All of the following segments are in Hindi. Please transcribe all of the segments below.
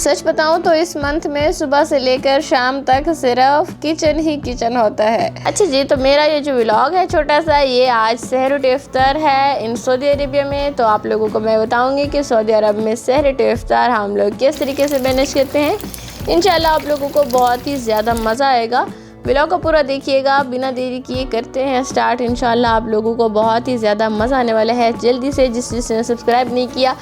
सच बताऊं तो इस मंथ में सुबह से लेकर शाम तक सिर्फ किचन ही किचन होता है। अच्छा जी, तो मेरा ये जो व्लॉग है छोटा सा, ये आज सहर इफ्तार है इन सऊदी अरेबिया में। तो आप लोगों को मैं बताऊंगी कि सऊदी अरब में सहर इफ्तार हम लोग किस तरीके से मैनेज करते हैं। इंशाल्लाह आप लोगों को बहुत ही ज़्यादा मज़ा आएगा। व्लॉग को पूरा देखिएगा। बिना देरी किए करते हैं स्टार्ट। इंशाल्लाह आप लोगों को बहुत ही ज़्यादा मज़ा आने वाला है। जल्दी से जिसने सब्सक्राइब नहीं किया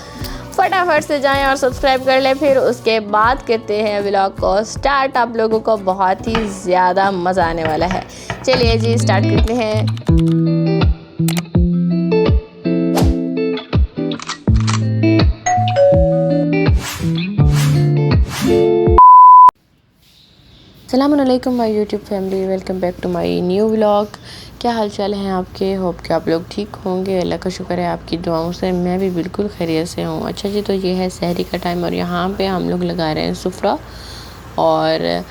फटाफट से जाएं और सब्सक्राइब कर लें। फिर उसके बाद करते हैं व्लॉग को स्टार्ट। आप लोगों को बहुत ही ज़्यादा मज़ा आने वाला है। चलिए जी स्टार्ट करते हैं। अस्सलामुअलैकुम my YouTube family, welcome back to my new vlog. क्या हाल चाल हैं आपके? होप कि आप लोग ठीक होंगे। अल्लाह का शुक्र है आपकी दुआओं से मैं भी बिल्कुल खैरियत से हूँ। अच्छा जी, तो ये है सहरी का टाइम और यहाँ पे हम लोग लगा रहे हैं सुफ्रा। और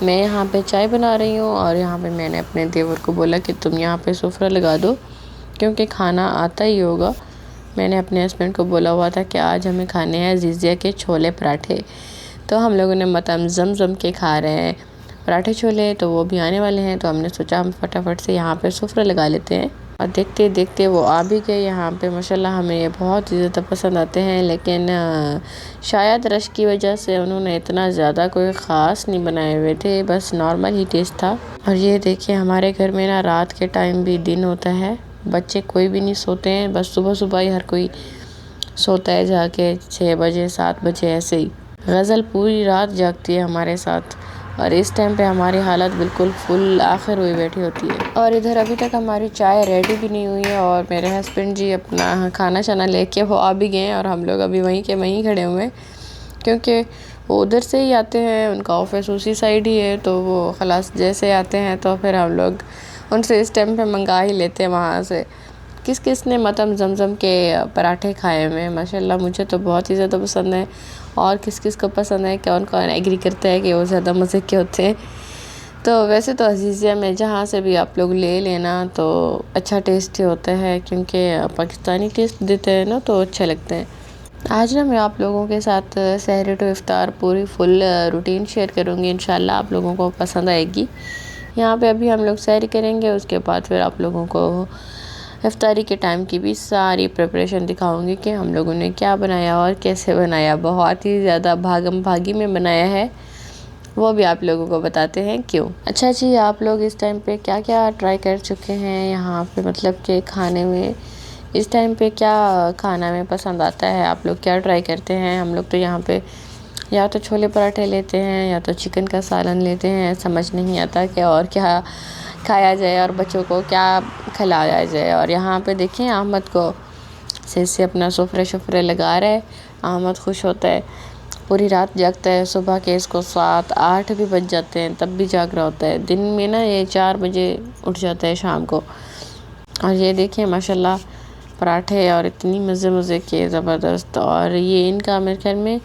मैं यहाँ पे चाय बना रही हूँ और यहाँ पे मैंने अपने देवर को बोला कि तुम यहाँ पे सुफ्रा लगा दो, क्योंकि खाना आता ही होगा। मैंने अपने हस्बैंड को बोला हुआ था कि आज हमें खाने हैं ज़िज़िया के छोले पराठे। तो हम लोगों ने मतम ज़म के खा रहे हैं पराठे छोले, तो वो भी आने वाले हैं। तो हमने सोचा हम फटाफट से यहाँ पे सुफ्रा लगा लेते हैं। और देखते देखते वो आ भी गए यहाँ पे। माशाल्लाह हमें ये बहुत ही ज़्यादा पसंद आते हैं, लेकिन शायद रश की वजह से उन्होंने इतना ज़्यादा कोई ख़ास नहीं बनाए हुए थे, बस नॉर्मल ही टेस्ट था। और ये देखिए हमारे घर में ना रात के टाइम भी दिन होता है, बच्चे कोई भी नहीं सोते हैं, बस सुबह सुबह ही हर कोई सोता है जाके 6 बजे 7 बजे ऐसे ही। गज़ल पूरी रात जागती है हमारे साथ और इस टाइम पे हमारी हालत बिल्कुल फुल आखिर हुई बैठी होती है। और इधर अभी तक हमारी चाय रेडी भी नहीं हुई है और मेरे हस्बैंड जी अपना खाना शाना लेके वो आ भी गए हैं और हम लोग अभी वहीं के वहीं खड़े हुए हैं, क्योंकि वो उधर से ही आते हैं, उनका ऑफिस उसी साइड ही है। तो वो खलास जैसे आते हैं तो फिर हम लोग उनसे इस टाइम पे मंगा ही लेते हैं वहाँ से। किस किस ने मतम ज़मज़म के पराठे खाए हुए हैं? माशाल्लाह मुझे तो बहुत ही ज़्यादा पसंद है। और किस किस को पसंद है, कौन कौन एग्री करता है कि वो ज़्यादा मज़े के होते हैं। तो वैसे तो अज़ीज़िया में जहाँ से भी आप लोग ले लेना तो अच्छा टेस्ट ही होता है, क्योंकि पाकिस्तानी टेस्ट देते हैं ना तो अच्छे लगते हैं। आज ना मैं आप लोगों के साथ सहरी टू इफ्तार पूरी फुल रूटीन शेयर करूँगी। इंशाल्लाह आप लोगों को पसंद आएगी। यहाँ पे अभी हम लोग सहरी करेंगे, उसके बाद फिर आप लोगों को इफ्तारी के टाइम की भी सारी प्रिपरेशन दिखाऊंगी कि हम लोगों ने क्या बनाया और कैसे बनाया। बहुत ही ज़्यादा भागम भागी में बनाया है, वो भी आप लोगों को बताते हैं क्यों। अच्छा जी, आप लोग इस टाइम पे क्या क्या ट्राई कर चुके हैं यहाँ पे, मतलब कि खाने में इस टाइम पे क्या खाना में पसंद आता है, आप लोग क्या ट्राई करते हैं? हम लोग तो यहाँ पे या तो छोले पराठे लेते हैं या तो चिकन का सालन लेते हैं। समझ नहीं आता कि और क्या खाया जाए और बच्चों को क्या खिलाया जाए। और यहाँ पे देखें अहमद को से अपना सुफ्रे लगा रहा है। अहमद खुश होता है, पूरी रात जागता है। सुबह के इसको 7-8 भी बज जाते हैं तब भी जाग रहा होता है। दिन में ना ये 4 बजे उठ जाता है शाम को। और ये देखें माशाल्लाह पराठे और इतनी मज़े के ज़बरदस्त। और ये इनका मेरे ख्याल में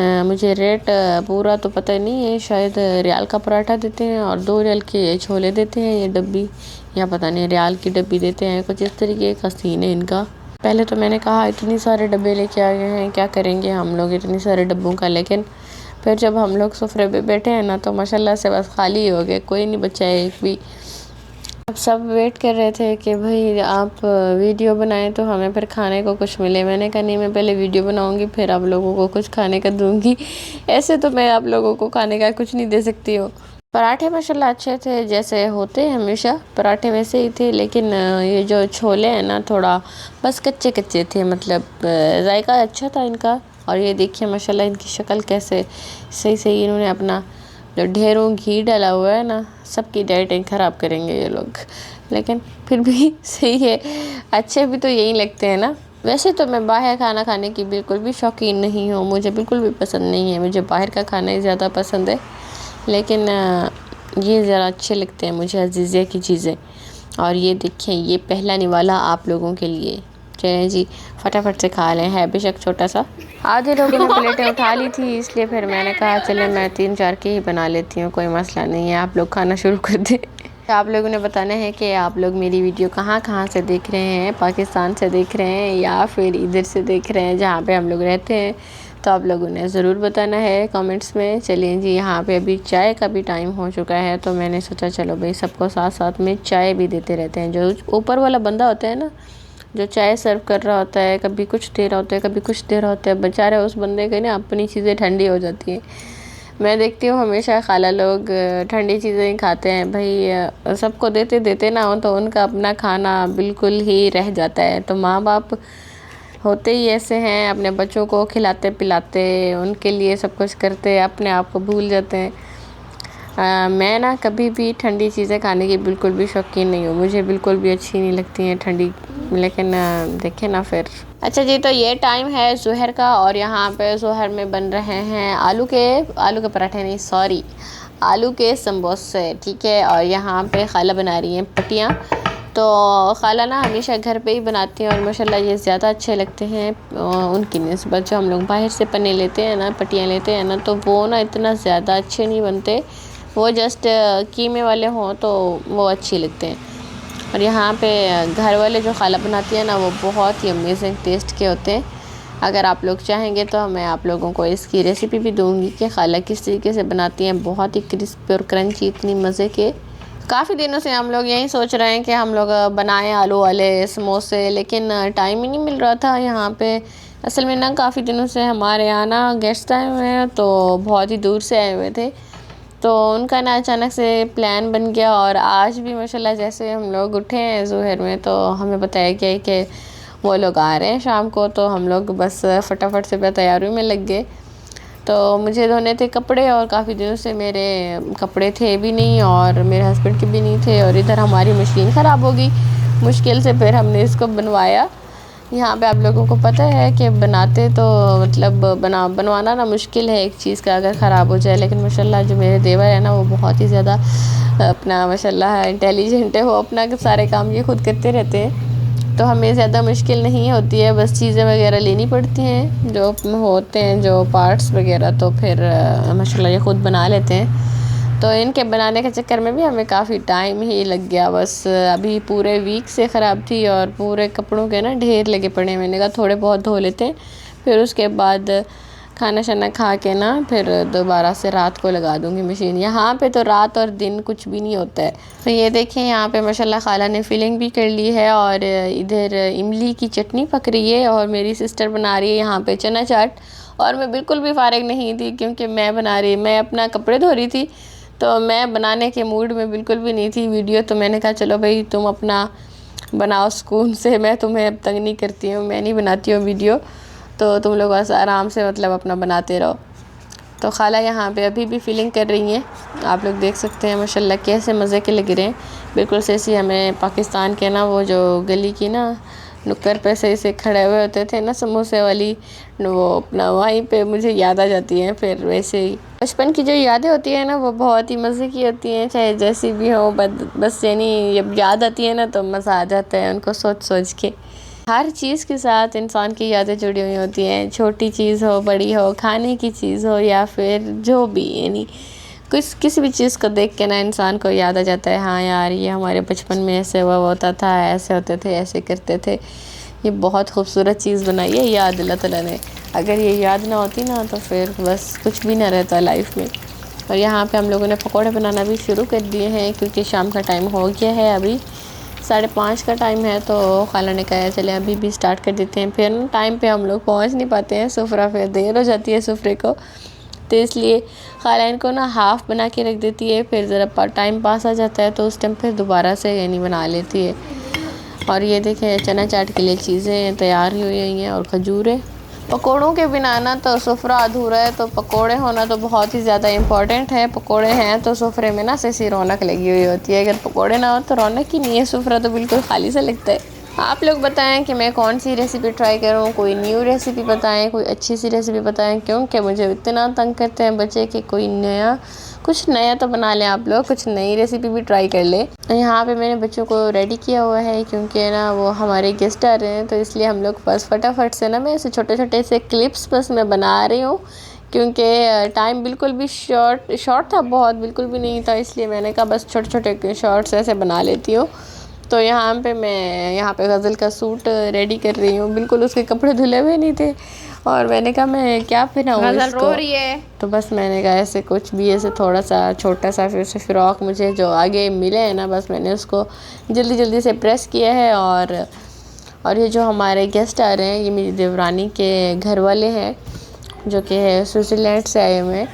मुझे रेट पूरा तो पता नहीं है, शायद रियाल का पराठा देते हैं और 2 रियाल के छोले देते हैं ये डब्बी, या पता नहीं रियाल की डब्बी देते हैं, कुछ इस तरीके का सीन है इनका। पहले तो मैंने कहा इतनी सारे डब्बे लेके आ गए हैं, क्या करेंगे हम लोग इतने सारे डब्बों का। लेकिन फिर जब हम लोग सुफ्रे पे बैठे हैं ना तो माशाल्लाह से बस खाली हो गए, कोई नहीं बचा है एक भी। अब सब वेट कर रहे थे कि भाई आप वीडियो बनाएं तो हमें फिर खाने को कुछ मिले। मैंने कहा नहीं, मैं पहले वीडियो बनाऊंगी फिर आप लोगों को कुछ खाने का दूंगी। ऐसे तो मैं आप लोगों को खाने का कुछ नहीं दे सकती हूँ। पराठे माशाल्लाह अच्छे थे, जैसे होते हैं हमेशा पराठे वैसे ही थे। लेकिन ये जो छोले हैं ना थोड़ा बस कच्चे कच्चे थे, मतलब जायका अच्छा था इनका। और ये देखिए माशाल्लाह इनकी शक्ल कैसे सही इन्होंने अपना जो ढेरों घी डाला हुआ है ना, सबकी डाइटिंग ख़राब करेंगे ये लोग। लेकिन फिर भी सही है, अच्छे भी तो यही लगते हैं ना। वैसे तो मैं बाहर खाना खाने की बिल्कुल भी शौकीन नहीं हूँ, मुझे बिल्कुल भी पसंद नहीं है। मुझे बाहर का खाना ही ज़्यादा पसंद है। लेकिन ये ज़रा अच्छे लगते हैं मुझे अज़ीज़िया की चीज़ें। और ये देखें ये पहला निवाला आप लोगों के लिए। चलें जी फटाफट से खा लें, है बेशक छोटा सा। आधे लोगों ने प्लेटें उठा ली थी, इसलिए फिर मैंने कहा चले मैं 3-4 की ही बना लेती हूँ, कोई मसला नहीं है। आप लोग खाना शुरू कर दें। आप लोगों ने बताना है कि आप लोग मेरी वीडियो कहाँ से देख रहे हैं, पाकिस्तान से देख रहे हैं या फिर इधर से देख रहे हैं जहाँ पे हम लोग रहते हैं। तो आप लोगों ने ज़रूर बताना है कमेंट्स में। चलिए जी, यहाँ पे अभी चाय का भी टाइम हो चुका है, तो मैंने सोचा चलो भाई सबको साथ साथ में चाय भी देते रहते हैं। जो ऊपर वाला बंदा होता है ना, जो चाय सर्व कर रहा होता है, कभी कुछ दे रहा होता है, कभी कुछ दे रहा होता है, बेचारे उस बंदे के ना अपनी चीज़ें ठंडी हो जाती हैं। मैं देखती हूँ हमेशा खाला लोग ठंडी चीज़ें ही खाते हैं भाई, सबको देते देते ना हो तो उनका अपना खाना बिल्कुल ही रह जाता है। तो माँ बाप होते ही ऐसे हैं, अपने बच्चों को खिलाते पिलाते उनके लिए सब कुछ करते, अपने आप को भूल जाते हैं। मैं ना कभी भी ठंडी चीज़ें खाने की बिल्कुल भी शौकीन नहीं हूँ, मुझे बिल्कुल भी अच्छी नहीं लगती हैं ठंडी। लेकिन देखें ना फिर। अच्छा जी, तो ये टाइम है ज़ोहर का और यहाँ पे ज़ोहर में बन रहे हैं आलू के पराठे नहीं, सॉरी, आलू के समोसे, ठीक है। और यहाँ पे खाला बना रही हैं पटियाँ। तो खाला ना हमेशा घर पे ही बनाती हैं और माशाल्लाह ये ज़्यादा अच्छे लगते हैं उनकी निस्बत। जो हम लोग बाहर से पन्ने लेते हैं ना, पटियाँ लेते हैं ना, तो वो ना इतना ज़्यादा अच्छे नहीं बनते। वो जस्ट कीमे वाले हों तो वो अच्छी लगते हैं। और यहाँ पे घर वाले जो खाला बनाती है ना, वो बहुत ही अमेजिंग टेस्ट के होते हैं। अगर आप लोग चाहेंगे तो मैं आप लोगों को इसकी रेसिपी भी दूंगी कि खाला किस तरीके से बनाती हैं। बहुत ही क्रिस्पी और क्रंची, इतनी मज़े के। काफ़ी दिनों से हम लोग यही सोच रहे हैं कि हम लोग बनाएं आलू वाले समोसे, लेकिन टाइम ही नहीं मिल रहा था यहाँ पे। असल में ना काफ़ी दिनों से हमारे यहाँ ना गेस्ट आए हुए हैं, तो बहुत ही दूर से आए हुए थे, तो उनका ना अचानक से प्लान बन गया। और आज भी माशाल्लाह जैसे हम लोग उठे हैं ज़ोहर में, तो हमें बताया गया है कि वो लोग आ रहे हैं शाम को। तो हम लोग बस फटाफट से तैयारी में लग गए। तो मुझे धोने थे कपड़े और काफ़ी दिनों से मेरे कपड़े थे भी नहीं और मेरे हस्बैंड के भी नहीं थे। और इधर हमारी मशीन ख़राब हो गई, मुश्किल से फिर हमने इसको बनवाया। यहाँ पे आप लोगों को पता है कि बनाते तो मतलब बनवाना ना मुश्किल है एक चीज़ का, अगर ख़राब हो जाए। लेकिन माशाल्लाह जो मेरे देवर है ना, वो बहुत ही ज़्यादा अपना माशाल्लाह इंटेलिजेंट है, वो अपना सारे काम ये खुद करते रहते हैं, तो हमें ज़्यादा मुश्किल नहीं होती है। बस चीज़ें वगैरह लेनी पड़ती हैं जो होते हैं, जो पार्ट्स वगैरह, तो फिर माशाल्लाह ये खुद बना लेते हैं। तो इनके बनाने के चक्कर में भी हमें काफ़ी टाइम ही लग गया। बस अभी पूरे वीक से ख़राब थी और पूरे कपड़ों के ना ढेर लगे पड़े। मैंने कहा थोड़े बहुत धो लेते हैं, फिर उसके बाद खाना शाना खा के ना फिर दोबारा से रात को लगा दूँगी मशीन। यहाँ पे तो रात और दिन कुछ भी नहीं होता है। तो ये देखें यहाँ पे माशाल्लाह खाला ने फिलिंग भी कर ली है और इधर इमली की चटनी पक रही है और मेरी सिस्टर बना रही है यहाँ पे चना चाट। और मैं बिल्कुल भी फारिग नहीं थी, क्योंकि मैं अपना कपड़े धो रही थी, तो मैं बनाने के मूड में बिल्कुल भी नहीं थी। वीडियो तो मैंने कहा चलो भाई तुम अपना बनाओ सुकून से, मैं तुम्हें अब तंग नहीं करती हूँ, मैं नहीं बनाती हूँ वीडियो, तो तुम लोग बस आराम से मतलब अपना बनाते रहो। तो खाला यहाँ पे अभी भी फीलिंग कर रही हैं, आप लोग देख सकते हैं माशाल्लाह कैसे मज़े के लग रहे हैं। बिल्कुल से ऐसी हमें पाकिस्तान के ना वो जो गली की ना नुक्कड़ पे से खड़े हुए होते थे ना समोसे वाली, वो अपना वहीं पे मुझे याद आ जाती हैं। फिर वैसे ही बचपन की जो यादें होती हैं ना, वो बहुत ही मज़े की होती हैं, चाहे जैसी भी हो। बस यानी जब याद आती है ना तो मज़ा आ जाता है उनको सोच सोच के। हर चीज़ के साथ इंसान की यादें जुड़ी हुई होती हैं, छोटी चीज़ हो बड़ी हो, खाने की चीज़ हो या फिर जो भी, यानी किसी भी चीज़ को देख के ना इंसान को याद आ जाता है, हाँ यार ये हमारे बचपन में ऐसे हुआ होता था, ऐसे होते थे, ऐसे करते थे। ये बहुत खूबसूरत चीज़ बनाई है याद अल्लाह ताला ने। अगर ये याद ना होती ना तो फिर बस कुछ भी ना रहता लाइफ में। और यहाँ पे हम लोगों ने पकौड़े बनाना भी शुरू कर दिए हैं, क्योंकि शाम का टाइम हो गया है, अभी 5:30 का टाइम है। तो खाला ने कहा चले अभी भी स्टार्ट कर देते हैं, फिर टाइम पे हम लोग पहुँच नहीं पाते हैं सुफ्रा, फिर देर हो जाती है सुफ्रे को, तो इसलिए खाला इनको ना हाफ़ बना के रख देती है, फिर ज़रा टाइम पास आ जाता है तो उस टाइम फिर दोबारा से यानी बना लेती है। और ये देखें चना चाट के लिए चीज़ें तैयार हुई हुई हैं और खजूर है। पकोड़ों के बिना ना तो सुफ्रा अधूरा है, तो पकोड़े होना तो बहुत ही ज़्यादा इम्पॉर्टेंट है। पकोड़े हैं तो सुफ्रे में ना ऐसी रौनक लगी हुई होती है, अगर पकोड़े ना हो तो रौनक ही नहीं है, सुफ्रा तो बिल्कुल खाली सा लगता है। आप लोग बताएं कि मैं कौन सी रेसिपी ट्राई करूं, कोई न्यू रेसिपी बताएं, कोई अच्छी सी रेसिपी बताएं, क्योंकि मुझे इतना तंग करते हैं बच्चे कि कुछ नया तो बना लें आप लोग, कुछ नई रेसिपी भी ट्राई कर लें। यहाँ पे मैंने बच्चों को रेडी किया हुआ है, क्योंकि ना वो हमारे गेस्ट आ रहे हैं, तो इसलिए हम लोग बस फटाफट से ना मैं ऐसे छोटे छोटे से क्लिप्स बस मैं बना रही हूँ, क्योंकि टाइम बिल्कुल भी शॉर्ट था, बहुत बिल्कुल भी नहीं था, इसलिए मैंने कहा बस छोटे छोटे शॉर्ट्स ऐसे बना लेती हूँ। तो मैं यहाँ पे गज़ल का सूट रेडी कर रही हूँ, बिल्कुल उसके कपड़े धुले हुए नहीं थे और मैंने कहा मैं क्या पहनाऊँ इसको। रो रही है। तो बस मैंने कहा ऐसे कुछ भी ऐसे थोड़ा सा छोटा सा फिर से फ़्रॉक मुझे जो आगे मिले हैं ना, बस मैंने उसको जल्दी जल्दी से प्रेस किया है। और ये जो हमारे गेस्ट आ रहे हैं, ये मेरी देवरानी के घर वाले हैं जो कि है स्विट्ज़रलैंड से आए हुए हैं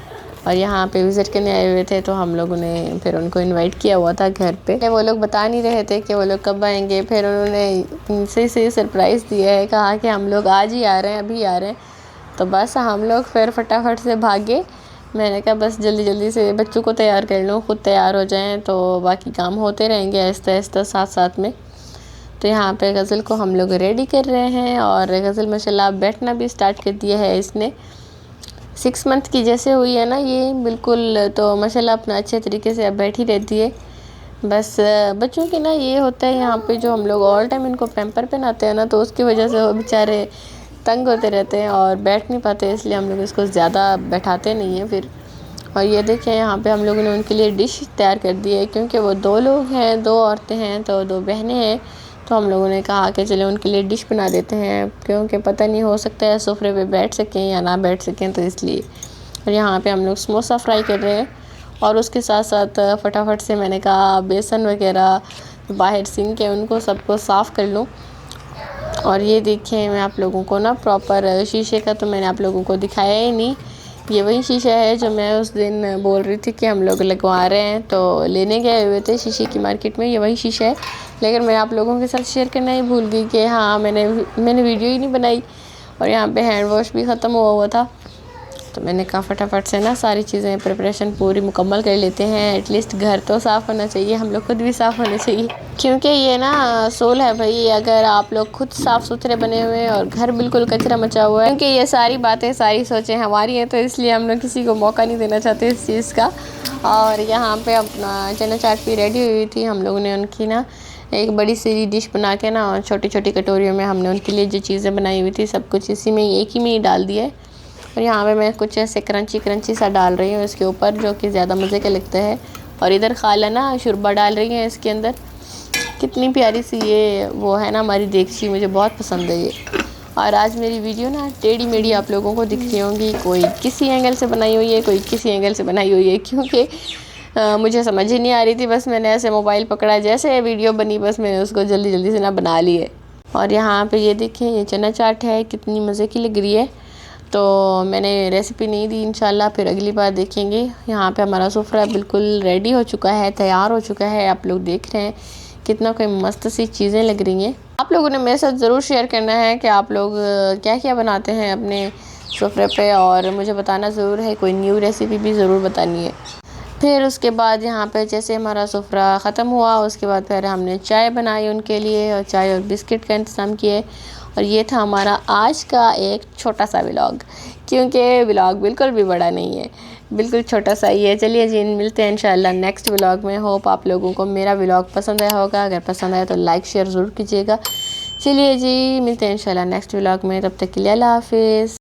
और यहाँ पे विज़िट करने आए हुए थे। तो हम लोगों ने फिर उनको इनवाइट किया हुआ था घर पे। वो लोग बता नहीं रहे थे कि वो लोग कब आएंगे। फिर उन्होंने से सरप्राइज़ दिया है, कहा कि हम लोग आज ही आ रहे हैं, अभी आ रहे हैं। तो बस हम लोग फिर फटाफट से भागे। मैंने कहा बस जल्दी जल्दी से बच्चों को तैयार कर लूँ, खुद तैयार हो जाएं तो बाकी काम होते रहेंगे आहिस्ता आहिस्ता साथ साथ में। तो यहाँ पे गज़ल को हम लोग रेडी कर रहे हैं और गज़ल माशाल्लाह बैठना भी स्टार्ट कर दिया है इसने। 6 मंथ की जैसे हुई है ना ये बिल्कुल, तो माशाल्लाह अपना अच्छे तरीके से अब बैठी रहती है। बस बच्चों की ना ये होता है यहाँ पे, जो हम लोग ऑल टाइम इनको पैम्पर पहनाते हैं ना, तो उसकी वजह से वो बेचारे तंग होते रहते हैं और बैठ नहीं पाते, इसलिए हम लोग इसको ज़्यादा बैठाते नहीं हैं फिर। और ये देखें यहाँ पे हम लोगों ने उनके लिए डिश तैयार कर दी है, क्योंकि वो 2 लोग हैं, 2 औरतें हैं तो 2 बहनें हैं। तो हम लोगों ने कहा कि चले उनके लिए डिश बना देते हैं, क्योंकि पता नहीं हो सकता है सोफे पे बैठ सकें या ना बैठ सकें, तो इसलिए। और यहाँ पे हम लोग समोसा फ्राई कर रहे हैं और उसके साथ साथ फटाफट से मैंने कहा बेसन वगैरह बाहर सिंक है उनको सबको साफ़ कर लूँ। और ये देखें मैं आप लोगों को ना प्रॉपर शीशे का तो मैंने आप लोगों को दिखाया ही नहीं। ये वही शीशा है जो मैं उस दिन बोल रही थी कि हम लोग लगवा रहे हैं, तो लेने गए हुए थे शीशे की मार्केट में। ये वही शीशा है, लेकिन मैं आप लोगों के साथ शेयर करना ही भूल गई कि हाँ मैंने वीडियो ही नहीं बनाई। और यहाँ पे हैंड वॉश भी ख़त्म हुआ था, तो मैंने कहा फटाफट से ना सारी चीज़ें प्रिपरेशन पूरी मुकम्मल कर लेते हैं। एटलीस्ट घर तो साफ़ होना चाहिए, हम लोग खुद भी साफ़ होने चाहिए, क्योंकि ये ना सोल है भाई। अगर आप लोग खुद साफ़ सुथरे बने हुए हैं और घर बिल्कुल कचरा मचा हुआ है, क्योंकि ये सारी बातें सारी सोचें हमारी हैं, तो इसलिए हम लोग किसी को मौका नहीं देना चाहते इस चीज़ का। और यहाँ पे अपना चना चाट भी रेडी हुई थी। हम लोगों ने उनकी ना एक बड़ी सी डिश बना के ना और छोटी छोटी कटोरियों में हमने उनके लिए जो चीज़ें बनाई हुई थी सब कुछ इसी में एक ही में ही डाल दिया है। और यहाँ पे मैं कुछ ऐसे क्रंची सा डाल रही हूँ इसके ऊपर, जो कि ज़्यादा मज़े का लगता है। और इधर खाला ना शुरबा डाल रही है इसके अंदर। कितनी प्यारी सी ये वो है ना हमारी देगची, मुझे बहुत पसंद है ये। और आज मेरी वीडियो ना टेढ़ी मेढ़ी आप लोगों को दिख रही होंगी, कोई किसी एंगल से बनाई हुई है, कोई किसी एंगल से बनाई हुई है, क्योंकि मुझे समझ ही नहीं आ रही थी। बस मैंने ऐसे मोबाइल पकड़ा, जैसे वीडियो बनी बस मैंने उसको जल्दी जल्दी से ना बना ली है। और यहाँ पे ये देखें ये चना चाट है, कितनी मज़े की लग रही है। तो मैंने रेसिपी नहीं दी, इंशाल्लाह फिर अगली बार देखेंगे। यहाँ पे हमारा सुफ्रा बिल्कुल रेडी हो चुका है, तैयार हो चुका है। आप लोग देख रहे हैं कितना कोई मस्त सी चीज़ें लग रही हैं। आप लोगों ने मेरे साथ ज़रूर शेयर करना है कि आप लोग क्या क्या बनाते हैं अपने सुफ्रे पे, और मुझे बताना ज़रूर है, कोई न्यू रेसिपी भी ज़रूर बतानी है। फिर उसके बाद यहाँ पे जैसे हमारा सुफ्रा ख़त्म हुआ, उसके बाद फिर हमने चाय बनाई उनके लिए, और चाय और बिस्किट का इंतज़ाम किए। और ये था हमारा आज का एक छोटा सा व्लॉग, क्योंकि व्लॉग बिल्कुल भी बड़ा नहीं है, बिल्कुल छोटा सा ही है। चलिए जी, मिलते हैं इंशाल्लाह नेक्स्ट व्लॉग में। होप आप लोगों को मेरा व्लॉग पसंद आया होगा। अगर पसंद आया तो लाइक शेयर ज़रूर कीजिएगा। चलिए जी, मिलते हैं इंशाल्लाह नेक्स्ट व्लॉग में। तब तक के लिए अल्लाह हाफिज़।